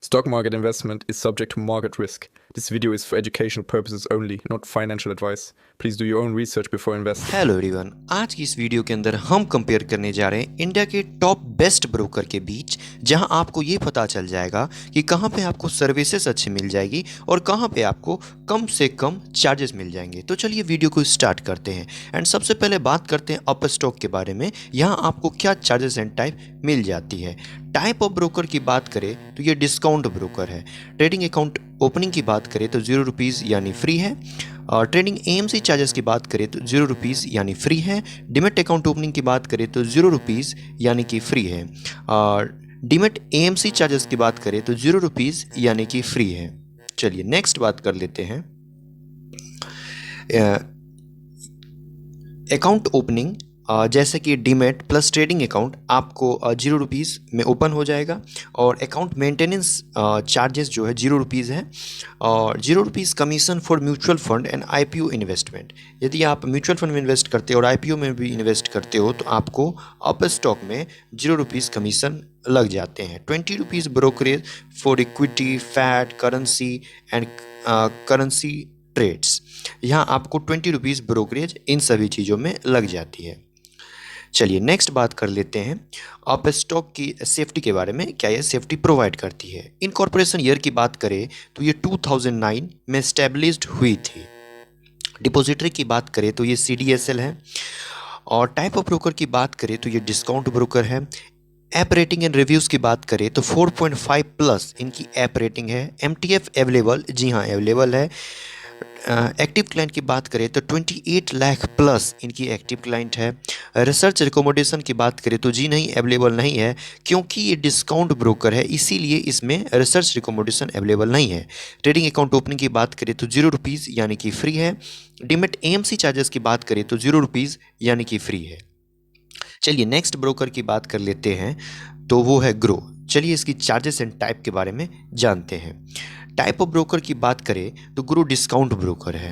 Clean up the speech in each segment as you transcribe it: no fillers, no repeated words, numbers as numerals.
Stock market investment is subject to market risk. This video is for educational purposes only, not financial advice. Please do your own research before investing. Hello everyone, आज की इस video के अंदर हम compare करने जा रहे हैं इंडिया के टॉप बेस्ट ब्रोकर के बीच, जहां आपको ये पता चल जाएगा कि कहां पे आपको सर्विसेज अच्छी मिल जाएगी और कहां पे आपको कम से कम चार्जेस मिल जाएंगे। तो चलिए वीडियो को स्टार्ट करते हैं एंड सबसे पहले बात करते हैं अप स्टॉक के बारे में। यहाँ आपको क्या चार्जेस एंड टाइप मिल जाती है। टाइप ऑफ ब्रोकर की बात करें तो ये डिस्काउंट ब्रोकर है। ट्रेडिंग अकाउंट ओपनिंग की बात करें तो ₹0 यानी फ्री है। और ट्रेडिंग एएमसी चार्जेस की बात करें तो ₹0 यानी फ्री है। डिमेट अकाउंट ओपनिंग की बात करें तो ₹0 यानी कि फ्री है। और डिमेट एएमसी चार्जेस की बात करें तो ₹0 यानी कि फ्री है। चलिए नेक्स्ट बात कर लेते हैं। अकाउंट ओपनिंग जैसे कि डीमेट प्लस ट्रेडिंग अकाउंट आपको ₹0 में ओपन हो जाएगा। और अकाउंट मेंटेनेंस चार्जेस जो है ₹0 है। और ₹0 commission for mutual fund and IPO investment. यदि आप म्यूचुअल फंड में इन्वेस्ट करते हो और आईपीओ में भी इन्वेस्ट करते हो तो आपको अप स्टॉक में ₹0 कमीशन लग जाते हैं। ₹20 ब्रोकरेज फॉर इक्विटी, फैट, करेंसी एंड करेंसी ट्रेड्स। यहाँ आपको ₹20 ब्रोकरेज इन सभी चीज़ों में लग जाती है। चलिए नेक्स्ट बात कर लेते हैं अप स्टॉक की सेफ्टी के बारे में। क्या ये सेफ्टी प्रोवाइड करती है। इनकॉर्पोरेशन ईयर की बात करें तो ये 2009 में एस्टेब्लिश्ड हुई थी। डिपॉजिटरी की बात करें तो ये CDSL है। और टाइप ऑफ ब्रोकर की बात करें तो ये डिस्काउंट ब्रोकर है। ऐप रेटिंग एंड रिव्यूज़ की बात करें तो 4.5 प्लस इनकी ऐप रेटिंग है। MTF अवेलेबल, जी हाँ अवेलेबल है। एक्टिव क्लाइंट की बात करें तो 28 लाख प्लस इनकी एक्टिव क्लाइंट है। रिसर्च रिकमेंडेशन की बात करें तो जी नहीं अवेलेबल नहीं है, क्योंकि ये डिस्काउंट ब्रोकर है इसीलिए इसमें रिसर्च रिकमेंडेशन अवेलेबल नहीं है। ट्रेडिंग अकाउंट ओपनिंग की बात करें तो ₹0 यानी कि फ्री है। डिमेट एएमसी चार्जेस की बात करें तो ₹0 यानी कि फ्री है। चलिए नेक्स्ट ब्रोकर की बात कर लेते हैं तो वो है ग्रो। चलिए इसकी चार्जेस एंड टाइप के बारे में जानते हैं। टाइप ऑफ ब्रोकर की बात करें तो ग्रो डिस्काउंट ब्रोकर है।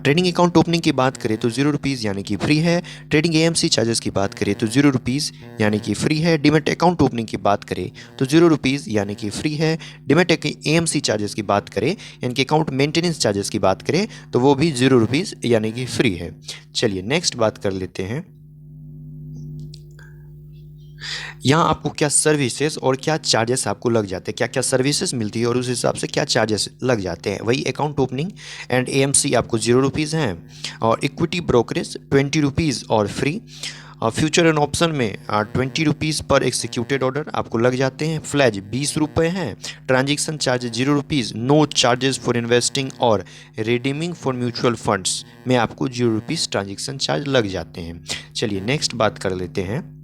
ट्रेडिंग अकाउंट ओपनिंग की बात करें तो ₹0 यानी कि फ्री है। ट्रेडिंग एएमसी चार्जेस की बात करें तो ₹0 यानी कि फ्री है। डिमेट अकाउंट ओपनिंग की बात करें तो ₹0 यानी कि फ्री है। डिमेट एएमसी चार्जेस की बात करें यानी कि अकाउंट मेंटेनेंस चार्जेस की बात करें तो वो भी ₹0 यानी कि फ्री है। चलिए नेक्स्ट बात कर लेते हैं। यहाँ आपको क्या सर्विसेज और क्या चार्जेस आपको लग जाते हैं, क्या क्या सर्विसेज मिलती है और उस हिसाब से क्या चार्जेस लग जाते हैं। वही अकाउंट ओपनिंग एंड एएमसी आपको ₹0 हैं। और इक्विटी ब्रोकरेज ₹20 और फ्री। फ्यूचर एंड ऑप्शन में ₹20 पर एक्सिक्यूटेड ऑर्डर आपको लग जाते हैं। फ्लैज ₹20 हैं। Transaction charge ₹0। No charges for investing और रिडीमिंग फॉर म्यूचुअल फंड्स में आपको ₹0 ट्रांजेक्शन चार्ज लग जाते हैं। चलिए नेक्स्ट बात कर लेते हैं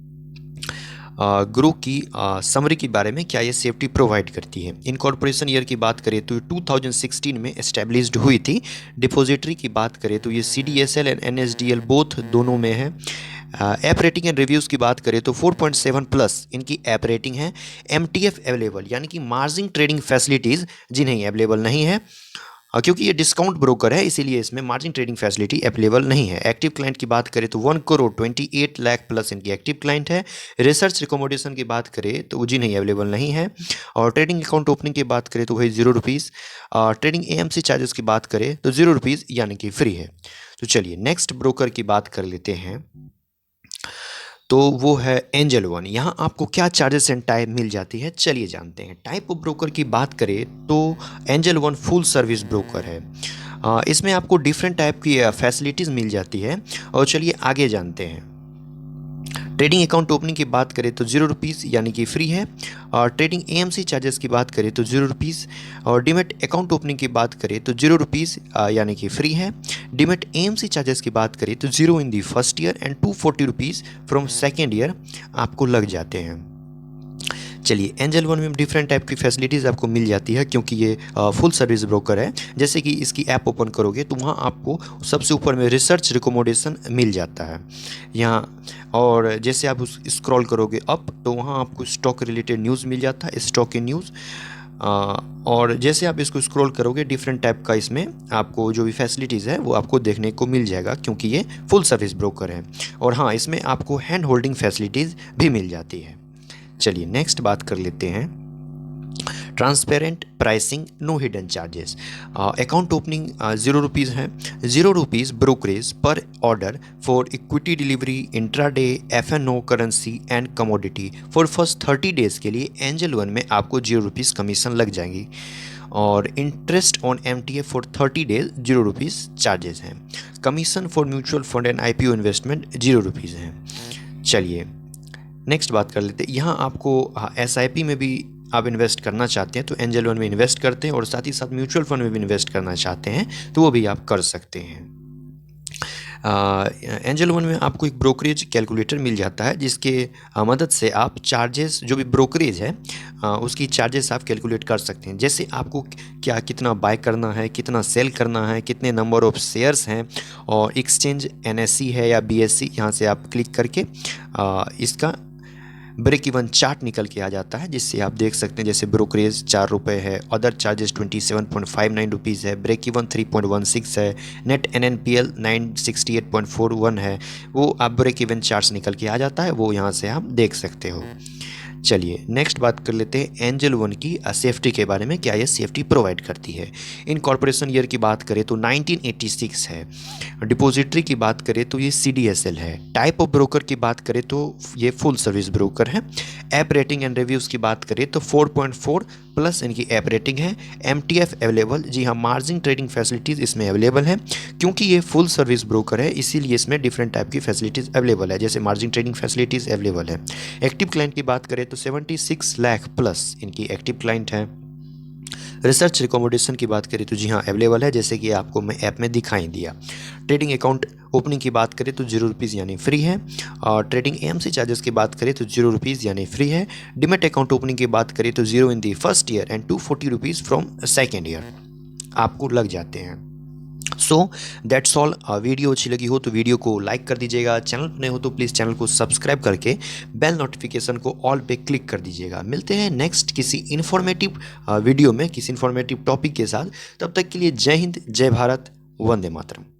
ग्रो की समरी के बारे में। क्या ये सेफ्टी प्रोवाइड करती है। इनकॉर्पोरेशन ईयर की बात करें तो 2016 में एस्टेब्लिश्ड हुई थी। डिपॉजिटरी की बात करें तो ये CDSL एंड NSDL बोथ दोनों में है। ऐप रेटिंग एंड रिव्यूज़ की बात करें तो 4.7 प्लस इनकी ऐप रेटिंग है। MTF अवेलेबल यानी कि मार्जिन ट्रेडिंग फैसिलिटीज़ जी नहीं अवेलेबल नहीं है, क्योंकि ये डिस्काउंट ब्रोकर है इसीलिए इसमें मार्जिन ट्रेडिंग फैसिलिटी अवेलेबल नहीं है। एक्टिव क्लाइंट की बात करें तो 1,28 लाख प्लस इनकी एक्टिव क्लाइंट है। रिसर्च रिकमेंडेशन की बात करें तो जी नहीं अवेलेबल नहीं है। और ट्रेडिंग अकाउंट ओपनिंग की बात करें तो वही ₹0। ट्रेडिंग एएमसी चार्जेस की बात करें तो ₹0 यानी कि फ्री है। तो चलिए नेक्स्ट ब्रोकर की बात कर लेते हैं तो वो है एंजल वन। यहाँ आपको क्या चार्जेस एंड टाइप मिल जाती है, चलिए जानते हैं। टाइप ऑफ ब्रोकर की बात करें तो angel one full service broker है। इसमें आपको डिफरेंट टाइप की फैसिलिटीज़ मिल जाती है। और चलिए आगे जानते हैं। ट्रेडिंग अकाउंट ओपनिंग की बात करें तो ₹0 यानी कि फ्री है। और ट्रेडिंग एएमसी चार्जेस की बात करें तो ₹0। और डिमेट अकाउंट ओपनिंग की बात करें तो ₹0 यानी कि फ्री है। डिमेट एएमसी चार्जेस की बात करें तो 0 in the first year and ₹240 from second year आपको लग जाते हैं। चलिए एंजल वन में डिफरेंट टाइप की फैसिलिटीज़ आपको मिल जाती है, क्योंकि ये फुल सर्विस ब्रोकर है। जैसे कि इसकी ऐप ओपन करोगे तो वहाँ आपको सबसे ऊपर में रिसर्च रिकमेंडेशन मिल जाता है यहाँ। और जैसे आप उस स्क्रॉल करोगे अप तो वहाँ आपको स्टॉक रिलेटेड न्यूज़ मिल जाता है, स्टॉक की न्यूज़। और जैसे आप इसको स्क्रॉल करोगे डिफरेंट टाइप का इसमें आपको जो भी फैसिलिटीज़ है वो आपको देखने को मिल जाएगा, क्योंकि ये फुल सर्विस ब्रोकर है। और हाँ, इसमें आपको हैंड होल्डिंग फैसिलिटीज़ भी मिल जाती है। चलिए नेक्स्ट बात कर लेते हैं। Transparent pricing, no hidden charges. Account opening 0 rupees है। 0 रुपीज़ ब्रोकरेज पर order for equity delivery, intraday, FNO, currency and commodity. For first 30 days के लिए एंजल वन में आपको 0 रुपीज़ कमीशन लग जाएगी और interest on MTF for 30 days 0 rupees charges हैं। Commission for mutual fund and IPO investment 0 rupees हैं। चलिए नेक्स्ट बात कर लेते हैं। यहाँ आपको SIP में भी आप इन्वेस्ट करना चाहते हैं तो एंजल वन में इन्वेस्ट करते हैं और साथ ही साथ म्यूचुअल फंड में भी इन्वेस्ट करना चाहते हैं तो वो भी आप कर सकते हैं। एंजल वन में आपको एक ब्रोकरेज कैलकुलेटर मिल जाता है जिसके मदद से आप चार्जेस जो भी ब्रोकरेज है उसकी चार्जेस आप कैलकुलेट कर सकते हैं। जैसे आपको क्या कितना बाय करना है, कितना सेल करना है, कितने नंबर ऑफ शेयर्स हैं और एक्सचेंज NSE है या BSE, यहाँ से आप क्लिक करके इसका ब्रेक इवन चार्ट निकल के आ जाता है जिससे आप देख सकते हैं जैसे ब्रोकरेज 4 रुपये है, अदर चार्जेस 27.59 रुपीज़ है, ब्रेक इवन 3.16 है, नेट NNPL 968.41 है। वो आप ब्रेक इवन चार्ट्स निकल के आ जाता है, वो यहाँ से आप देख सकते हो। चलिए नेक्स्ट बात कर लेते हैं एंजल वन की सेफ्टी के बारे में, क्या ये सेफ्टी प्रोवाइड करती है। इन कॉर्पोरेशन ईयर की बात करें तो 1986 है। डिपॉजिटरी की बात करें तो ये CDSL है। टाइप ऑफ ब्रोकर की बात करें तो ये फुल सर्विस ब्रोकर है। ऐप रेटिंग एंड रिव्यूज़ की बात करें तो 4.4 प्लस इनकी ऐप रेटिंग है। MTF अवेलेबल, जी हाँ, मार्जिन ट्रेडिंग फैसिलिटीज़ इसमें अवेलेबल है। क्योंकि ये फुल सर्विस ब्रोकर है इसीलिए इसमें डिफरेंट टाइप की फैसिलिटीज़ अवेलेबल है, जैसे मार्जिन ट्रेडिंग फैसिलिटीज़ अवेलेबल है। एक्टिव क्लाइंट की बात करें तो 76 लाख प्लस इनकी एक्टिव क्लाइंट है। रिसर्च रिकमेंडेशन की बात करें तो जी हाँ अवेलेबल है, जैसे कि आपको मैं ऐप में दिखाई दिया। ट्रेडिंग अकाउंट ओपनिंग की बात करें तो 0 रुपीज़ यानी फ्री है और ट्रेडिंग AMC चार्जेस की बात करें तो 0 रुपीज़ यानी फ्री है। डिमेट अकाउंट ओपनिंग की बात करें तो 0 in the first year and 240 rupees from second year आपको लग जाते हैं। So that's all. वीडियो अच्छी लगी हो तो वीडियो को लाइक कर दीजिएगा, चैनल पर नए हो तो प्लीज़ चैनल को सब्सक्राइब करके बेल नोटिफिकेशन को ऑल पे क्लिक कर दीजिएगा। मिलते हैं नेक्स्ट किसी इन्फॉर्मेटिव वीडियो में किसी इन्फॉर्मेटिव टॉपिक के साथ। तब तक के लिए जय हिंद, जय भारत, वंदे मातरम।